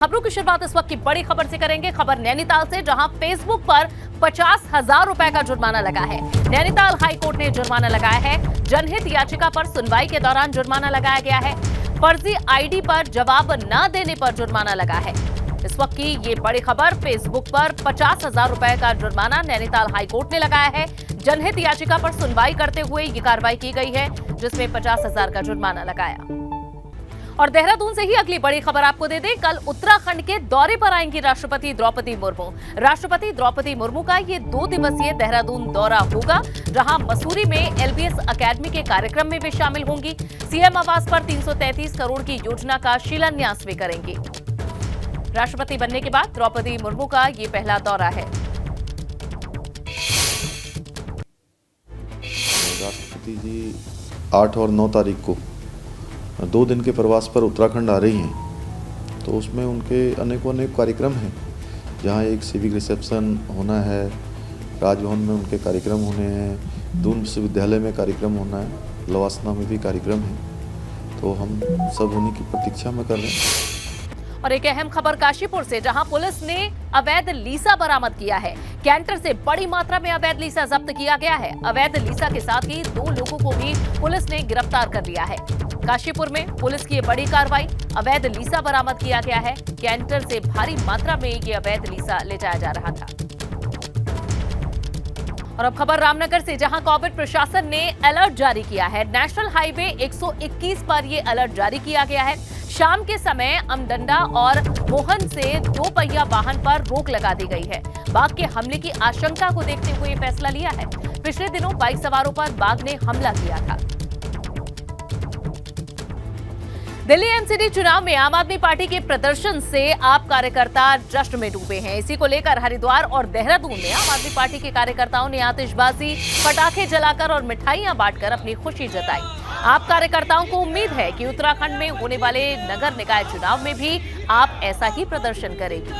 खबरों की शुरुआत इस वक्त की बड़ी खबर से करेंगे। खबर नैनीताल से, जहां फेसबुक पर 50,000 रुपए का जुर्माना लगा है। नैनीताल हाईकोर्ट ने जुर्माना लगाया है। जनहित याचिका पर सुनवाई के दौरान जुर्माना लगाया गया है। फर्जी आईडी पर जवाब न देने पर जुर्माना लगा है। इस वक्त की ये बड़ी खबर, फेसबुक पर 50,000 रुपए का जुर्माना नैनीताल हाईकोर्ट ने लगाया है। जनहित याचिका पर सुनवाई करते हुए ये कार्रवाई की गई है, जिसमें 50,000 का जुर्माना लगाया। और देहरादून से ही अगली बड़ी खबर आपको दे दें। कल उत्तराखंड के दौरे पर आएंगी राष्ट्रपति द्रौपदी मुर्मू। राष्ट्रपति द्रौपदी मुर्मू का ये 2 दिवसीय देहरादून दौरा होगा, जहां मसूरी में एलबीएस अकेडमी के कार्यक्रम में भी शामिल होंगी। सीएम आवास पर 333 करोड़ की योजना का शिलान्यास भी करेंगी। राष्ट्रपति बनने के बाद द्रौपदी मुर्मू का ये पहला दौरा है। राष्ट्रपति जी 8 और 9 तारीख को 2 दिन के प्रवास पर उत्तराखंड आ रही हैं, तो उसमें उनके अनेकों कार्यक्रम हैं, जहां एक सिविक रिसेप्शन होना है, राजभवन में उनके कार्यक्रम होने हैं, दून विश्वविद्यालय में कार्यक्रम होना है, लवासना में भी कार्यक्रम है। तो हम सब उन्हीं की प्रतीक्षा में कर रहे हैं। और एक अहम खबर काशीपुर से, जहां पुलिस ने अवैध लीसा बरामद किया है। कैंटर से बड़ी मात्रा में अवैध लीसा जब्त किया गया है। अवैध लीसा के साथ ही 2 लोगों को भी पुलिस ने गिरफ्तार कर लिया है। काशीपुर में पुलिस की ये बड़ी कार्रवाई, अवैध लीसा बरामद किया गया है। कैंटर से भारी मात्रा में ये अवैध लीसा ले जाया जा रहा था। और अब खबर रामनगर से, जहां कोविड प्रशासन ने अलर्ट जारी किया है। नेशनल हाईवे 121 पर ये अलर्ट जारी किया गया है। शाम के समय अमडंडा और मोहन से 2 पहिया वाहन पर रोक लगा दी गई है। बाघ के हमले की आशंका को देखते हुए फैसला लिया है। पिछले दिनों बाइक सवारों पर बाघ ने हमला किया था। दिल्ली एमसीडी चुनाव में आम आदमी पार्टी के प्रदर्शन से आप कार्यकर्ता जश्न में डूबे हैं। इसी को लेकर हरिद्वार और देहरादून में आम आदमी पार्टी के कार्यकर्ताओं ने आतिशबाजी, पटाखे जलाकर और मिठाइयां बांटकर अपनी खुशी जताई। आप कार्यकर्ताओं को उम्मीद है कि उत्तराखंड में होने वाले नगर निकाय चुनाव में भी आप ऐसा ही प्रदर्शन करेंगे।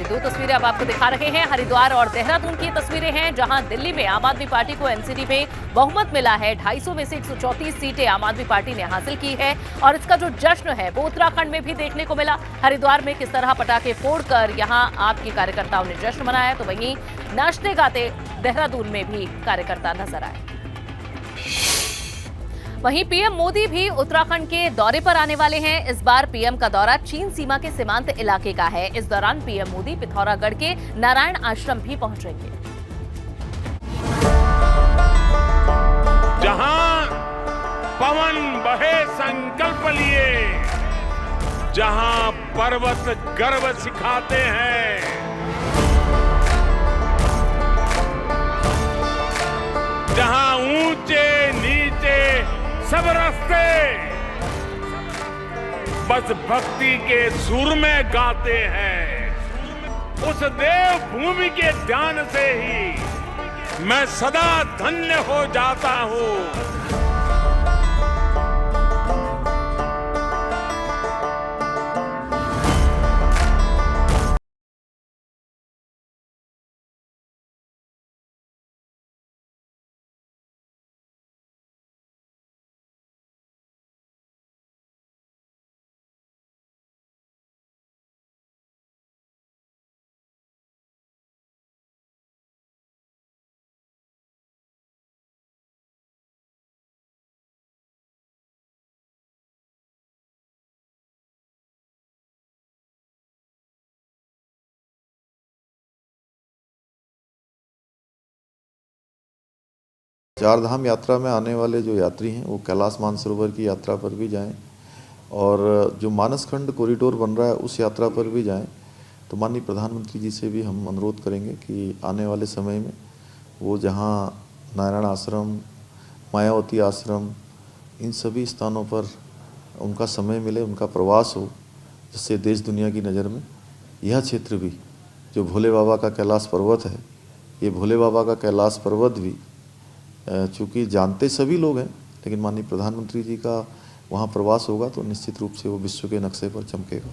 दो तस्वीरें अब आपको दिखा रहे हैं। हरिद्वार और देहरादून की तस्वीरें हैं, जहां दिल्ली में आम आदमी पार्टी को एमसीडी में बहुमत मिला है। 250 में से 134 सीटें आम आदमी पार्टी ने हासिल की है। और इसका जो जश्न है वो उत्तराखंड में भी देखने को मिला। हरिद्वार में किस तरह पटाखे फोड़कर यहां आपके कार्यकर्ताओं ने जश्न मनाया, तो वहीं नाचते गाते देहरादून में भी कार्यकर्ता नजर आए। वहीं पीएम मोदी भी उत्तराखंड के दौरे पर आने वाले हैं। इस बार पीएम का दौरा चीन सीमा के सीमांत इलाके का है। इस दौरान पीएम मोदी पिथौरागढ़ के नारायण आश्रम भी पहुंचेंगे। जहां पवन बहे संकल्प लिए, जहां पर्वत गर्व सिखाते हैं, जहां ऊंचे नीचे सब रास्ते बस भक्ति के सुर में गाते हैं। उस देव भूमि के ध्यान से ही मैं सदा धन्य हो जाता हूं। चार धाम यात्रा में आने वाले जो यात्री हैं, वो कैलाश मानसरोवर की यात्रा पर भी जाएं, और जो मानसखंड कॉरिडोर बन रहा है उस यात्रा पर भी जाएं। तो माननीय प्रधानमंत्री जी से भी हम अनुरोध करेंगे कि आने वाले समय में वो जहां नारायण आश्रम, मायावती आश्रम, इन सभी स्थानों पर उनका समय मिले, उनका प्रवास हो, जिससे देश दुनिया की नज़र में यह क्षेत्र भी, जो भोले बाबा का कैलाश पर्वत है, ये भोले बाबा का कैलाश पर्वत भी चूँकि जानते सभी लोग हैं, लेकिन माननीय प्रधानमंत्री जी का वहाँ प्रवास होगा तो निश्चित रूप से वो विश्व के नक्शे पर चमकेगा।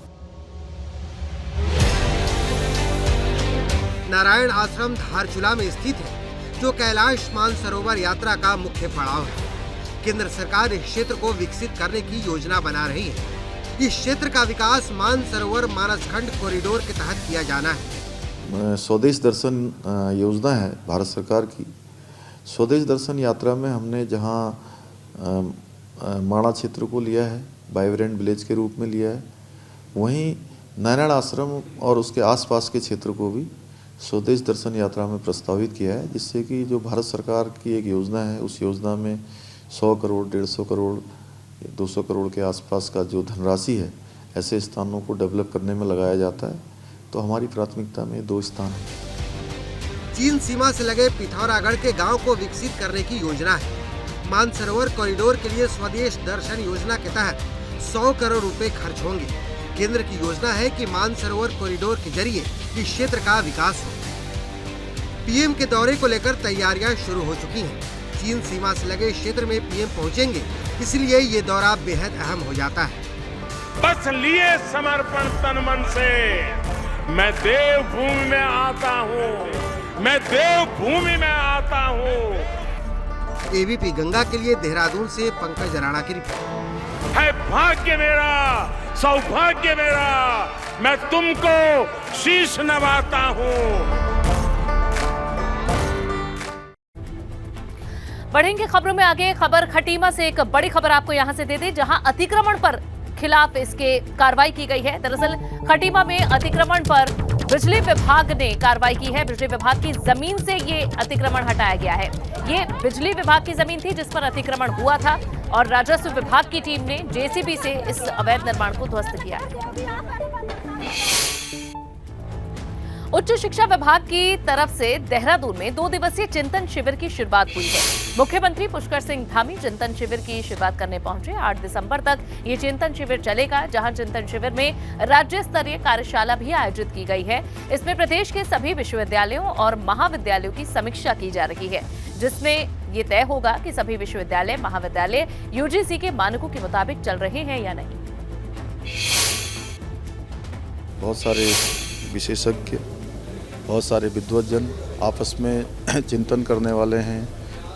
नारायण आश्रम धारचूला में स्थित है। जो कैलाश मानसरोवर यात्रा का मुख्य पड़ाव है। केंद्र सरकार इस क्षेत्र को विकसित करने की योजना बना रही है। इस क्षेत्र का विकास मानसरोवर मानसखंड कॉरिडोर के तहत किया जाना है। स्वदेश दर्शन योजना है भारत सरकार की। स्वदेश दर्शन यात्रा में हमने जहां माणा क्षेत्र को लिया है, वाइब्रेंट विलेज के रूप में लिया है, वहीं नारायण आश्रम और उसके आसपास के क्षेत्र को भी स्वदेश दर्शन यात्रा में प्रस्तावित किया है, जिससे कि जो भारत सरकार की एक योजना है, उस योजना में 100 करोड़, 150 करोड़, 200 करोड़ के आसपास का जो धनराशि है, ऐसे स्थानों को डेवलप करने में लगाया जाता है। तो हमारी प्राथमिकता में 2 स्थान हैं। चीन सीमा से लगे पिथौरागढ़ के गांव को विकसित करने की योजना है। मानसरोवर कॉरिडोर के लिए स्वदेश दर्शन योजना के तहत 100 करोड़ रुपए खर्च होंगे। केंद्र की योजना है कि मानसरोवर कॉरिडोर के जरिए इस क्षेत्र का विकास हो। पीएम के दौरे को लेकर तैयारियां शुरू हो चुकी हैं। चीन सीमा से लगे क्षेत्र में पीएम पहुंचेंगे, इसलिए ये दौरा बेहद अहम हो जाता है। बस लिए समर्पण तन मन से मैं देवभूमि में आता हूँ, मैं देवभूमि में आता हूँ। एबीपी गंगा के लिए देहरादून से पंकज राणा की रिपोर्ट। है भाग्य मेरा, सौभाग्य मेरा, मैं तुमको शीश नवाता हूँ। बढ़ेंगे खबरों में आगे। खबर खटीमा से एक बड़ी खबर आपको यहां से दे दें, जहां अतिक्रमण पर खिलाफ इसके कार्रवाई की गई है। दरअसल खटीमा में अतिक्रमण पर बिजली विभाग ने कार्रवाई की है। बिजली विभाग की जमीन से ये अतिक्रमण हटाया गया है। ये बिजली विभाग की जमीन थी जिस पर अतिक्रमण हुआ था और राजस्व विभाग की टीम ने जेसीबी से इस अवैध निर्माण को ध्वस्त किया है। उच्च शिक्षा विभाग की तरफ से देहरादून में 2 दिवसीय चिंतन शिविर की शुरुआत हुई है। मुख्यमंत्री पुष्कर सिंह धामी चिंतन शिविर की शुरुआत करने पहुंचे। 8 दिसंबर तक ये चिंतन शिविर चलेगा, जहां चिंतन शिविर में राज्य स्तरीय कार्यशाला भी आयोजित की गई है। इसमें प्रदेश के सभी विश्वविद्यालयों और महाविद्यालयों की समीक्षा की जा रही है, जिसमें ये तय होगा कि सभी विश्वविद्यालय महाविद्यालय यूजीसी के मानकों के मुताबिक चल रहे हैं या नहीं। बहुत सारे विशेषज्ञ, बहुत सारे विद्वज्जन आपस में चिंतन करने वाले हैं,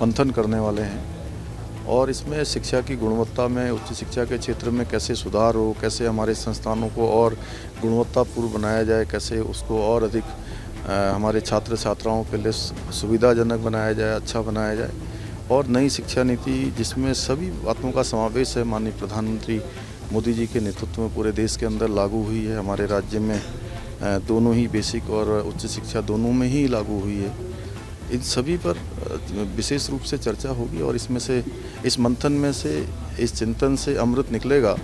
मंथन करने वाले हैं और इसमें शिक्षा की गुणवत्ता में, उच्च शिक्षा के क्षेत्र में कैसे सुधार हो, कैसे हमारे संस्थानों को और गुणवत्तापूर्ण बनाया जाए, कैसे उसको और अधिक हमारे छात्र छात्राओं के लिए सुविधाजनक बनाया जाए, अच्छा बनाया जाए और नई शिक्षा नीति जिसमें सभी बातों का समावेश है, माननीय प्रधानमंत्री मोदी जी के नेतृत्व में पूरे देश के अंदर लागू हुई है। हमारे राज्य में दोनों ही बेसिक और उच्च शिक्षा दोनों में ही लागू हुई है। इन सभी पर विशेष रूप से चर्चा होगी और इसमें से, इस मंथन में से, इस चिंतन से अमृत निकलेगा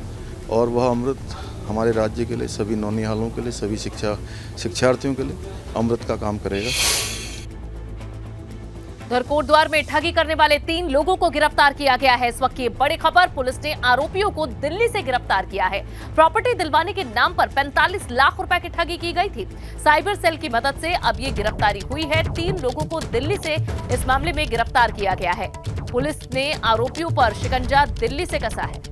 और वह अमृत हमारे राज्य के लिए, सभी नौनिहालों के लिए, सभी शिक्षार्थियों के लिए अमृत का काम करेगा। उधर कोटद्वार में ठगी करने वाले 3 लोगों को गिरफ्तार किया गया है। इस वक्त की बड़ी खबर, पुलिस ने आरोपियों को दिल्ली से गिरफ्तार किया है। प्रॉपर्टी दिलवाने के नाम पर 45 लाख रुपए की ठगी की गई थी। साइबर सेल की मदद से अब ये गिरफ्तारी हुई है। 3 लोगों को दिल्ली से इस मामले में गिरफ्तार किया गया है। पुलिस ने आरोपियों पर शिकंजा दिल्ली से कसा है।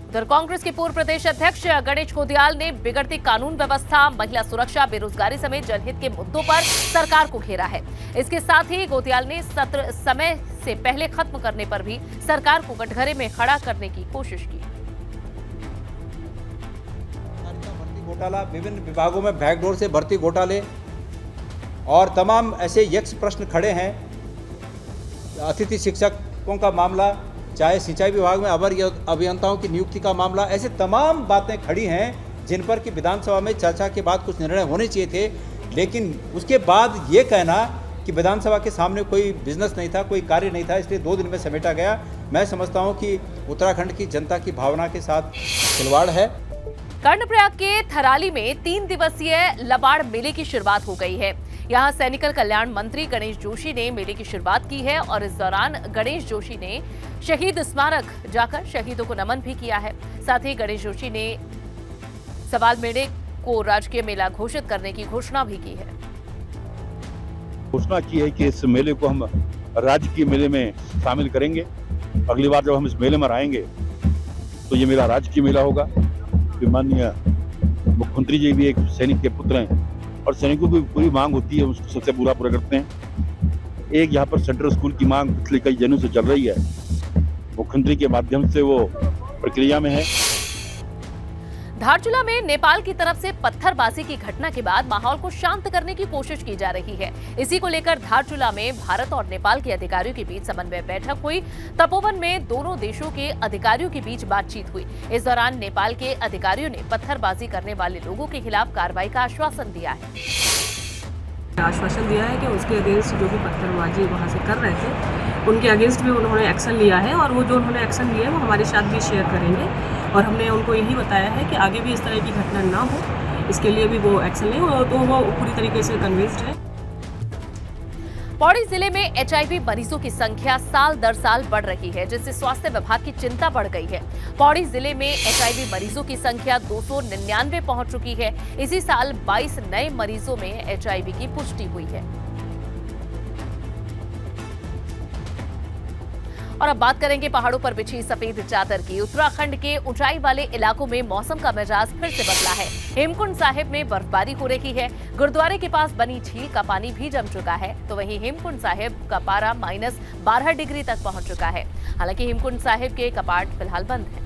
उधर कांग्रेस के पूर्व प्रदेश अध्यक्ष गणेश गोदियाल ने बिगड़ती कानून व्यवस्था, महिला सुरक्षा, बेरोजगारी समेत जनहित के मुद्दों पर सरकार को घेरा है। इसके साथ ही गोदियाल ने सत्र समय से पहले खत्म करने पर भी सरकार को कटघरे में खड़ा करने की कोशिश की। भर्ती घोटाला, विभिन्न विभागों में बैकडोर से भर्ती घोटाले और तमाम ऐसे यक्ष प्रश्न खड़े हैं। अतिथि शिक्षकों का मामला, चाहे सिंचाई विभाग में अवर अभियंताओं की नियुक्ति का मामला, ऐसे तमाम बातें खड़ी हैं जिन पर कि विधानसभा में चर्चा के बाद कुछ निर्णय होने चाहिए थे। लेकिन उसके बाद ये कहना कि विधानसभा के सामने कोई बिजनेस नहीं था, कोई कार्य नहीं था, इसलिए 2 दिन में समेटा गया, मैं समझता हूँ कि उत्तराखंड की जनता की भावना के साथ खिलवाड़ है। कर्णप्रयाग के थराली में 3 दिवसीय लबाड़ मेले की शुरुआत हो गई है। यहां सैनिक कल्याण मंत्री गणेश जोशी ने मेले की शुरुआत की है और इस दौरान गणेश जोशी ने शहीद स्मारक जाकर शहीदों को नमन भी किया है। साथ ही गणेश जोशी ने सवाल मेले को राजकीय मेला घोषित करने की घोषणा भी की है। घोषणा की है कि इस मेले को हम राजकीय मेले में शामिल करेंगे। अगली बार जब हम इस मेले में आएंगे तो ये मेला राजकीय मेला होगा। माननीय मुख्यमंत्री जी भी एक सैनिक के पुत्र हैं और सैनिकों की पूरी मांग होती है, उसको सबसे पूरा करते हैं। एक यहाँ पर सेंट्रल स्कूल की मांग पिछले कई दिनों से चल रही है, मुख्यमंत्री के माध्यम से वो प्रक्रिया में है। धारचूला में नेपाल की तरफ से पत्थरबाजी की घटना के बाद माहौल को शांत करने की कोशिश की जा रही है। इसी को लेकर धारचूला में भारत और नेपाल के अधिकारियों के बीच समन्वय बैठक हुई। तपोवन में दोनों देशों के अधिकारियों के बीच बातचीत हुई। इस दौरान नेपाल के अधिकारियों ने पत्थरबाजी करने वाले लोगों के खिलाफ कार्रवाई का आश्वासन दिया है। आश्वासन दिया है कि उसके अगेंस्ट जो भी पत्थरबाजी वहाँ से कर रहे थे उनके अगेंस्ट भी उन्होंने एक्शन लिया है, और वो जो उन्होंने एक्शन लिया है वो हमारे साथ भी शेयर करेंगे। और हमने उनको यही बताया है कि आगे भी इस तरह की घटना ना हो, इसके लिए भी वो एक्शन लें, तो वो पूरी तरीके से कन्विंस्ड है। पौड़ी जिले में HIV मरीजों की संख्या साल दर साल बढ़ रही है, जिससे स्वास्थ्य विभाग की चिंता बढ़ गई है। पौड़ी जिले में HIV मरीजों की संख्या 299 पहुंच चुकी है। इसी साल 22 नए मरीजों में HIV की पुष्टि हुई है। और अब बात करेंगे पहाड़ों पर बिछी सफेद चादर की। उत्तराखंड के ऊंचाई वाले इलाकों में मौसम का मिजाज फिर से बदला है। हेमकुंड साहिब में बर्फबारी हो रही है। गुरुद्वारे के पास बनी झील का पानी भी जम चुका है, तो वहीं हेमकुंड साहिब का पारा -12 डिग्री तक पहुंच चुका है। हालांकि हेमकुंड साहिब के कपाट फिलहाल बंद हैं।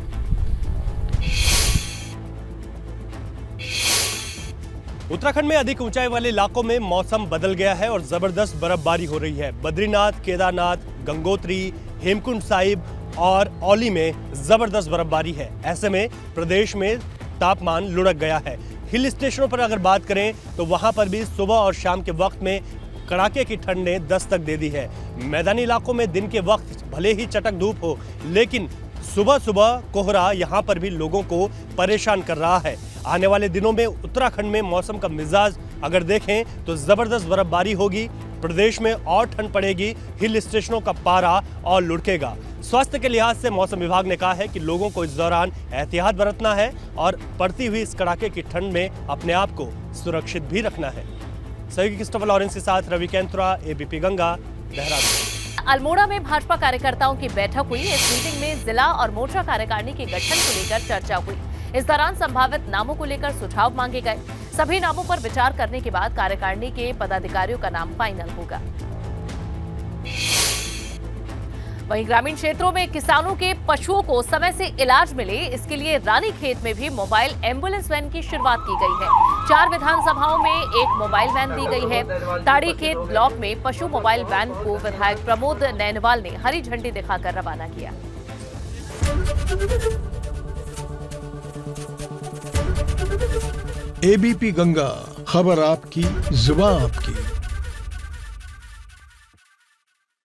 उत्तराखंड में अधिक ऊंचाई वाले इलाकों में मौसम बदल गया है और जबरदस्त बर्फबारी हो रही है। बद्रीनाथ, केदारनाथ, गंगोत्री, हेमकुंड साहिब और औली में जबरदस्त बर्फबारी है। ऐसे में प्रदेश में तापमान लुढ़क गया है। हिल स्टेशनों पर अगर बात करें तो वहां पर भी सुबह और शाम के वक्त में कड़ाके की ठंड ने दस्तक दे दी है। मैदानी इलाकों में दिन के वक्त भले ही चटक धूप हो, लेकिन सुबह सुबह कोहरा यहां पर भी लोगों को परेशान कर रहा है। आने वाले दिनों में उत्तराखंड में मौसम का मिजाज अगर देखें तो जबरदस्त बर्फबारी होगी, प्रदेश में और ठंड पड़ेगी, हिल स्टेशनों का पारा और लुढ़केगा। स्वास्थ्य के लिहाज से मौसम विभाग ने कहा है कि लोगों को इस दौरान एहतियात बरतना है और पड़ती हुई इस कड़ाके की ठंड में अपने आप को सुरक्षित भी रखना है। सहयोगी क्रिस्टोफर लॉरेंस के साथ रवि कैंथुरा, ABP गंगा, देहरादून। अल्मोड़ा में भाजपा कार्यकर्ताओं की बैठक हुई। इस मीटिंग में जिला और मोर्चा कार्यकारिणी के गठन को लेकर चर्चा हुई। इस दौरान संभावित नामों को लेकर सुझाव मांगे गए। सभी नामों पर विचार करने के बाद कार्यकारिणी के पदाधिकारियों का नाम फाइनल होगा। वहीं ग्रामीण क्षेत्रों में किसानों के पशुओं को समय से इलाज मिले, इसके लिए रानीखेत में भी मोबाइल एम्बुलेंस वैन की शुरुआत की गई है। 4 विधानसभाओं में एक मोबाइल वैन दी गई है। ताड़ीखेत ब्लॉक में पशु मोबाइल वैन को विधायक प्रमोद नैनवाल ने हरी झंडी दिखाकर रवाना किया। ABP गंगा, खबर आपकी, जुबान आपकी।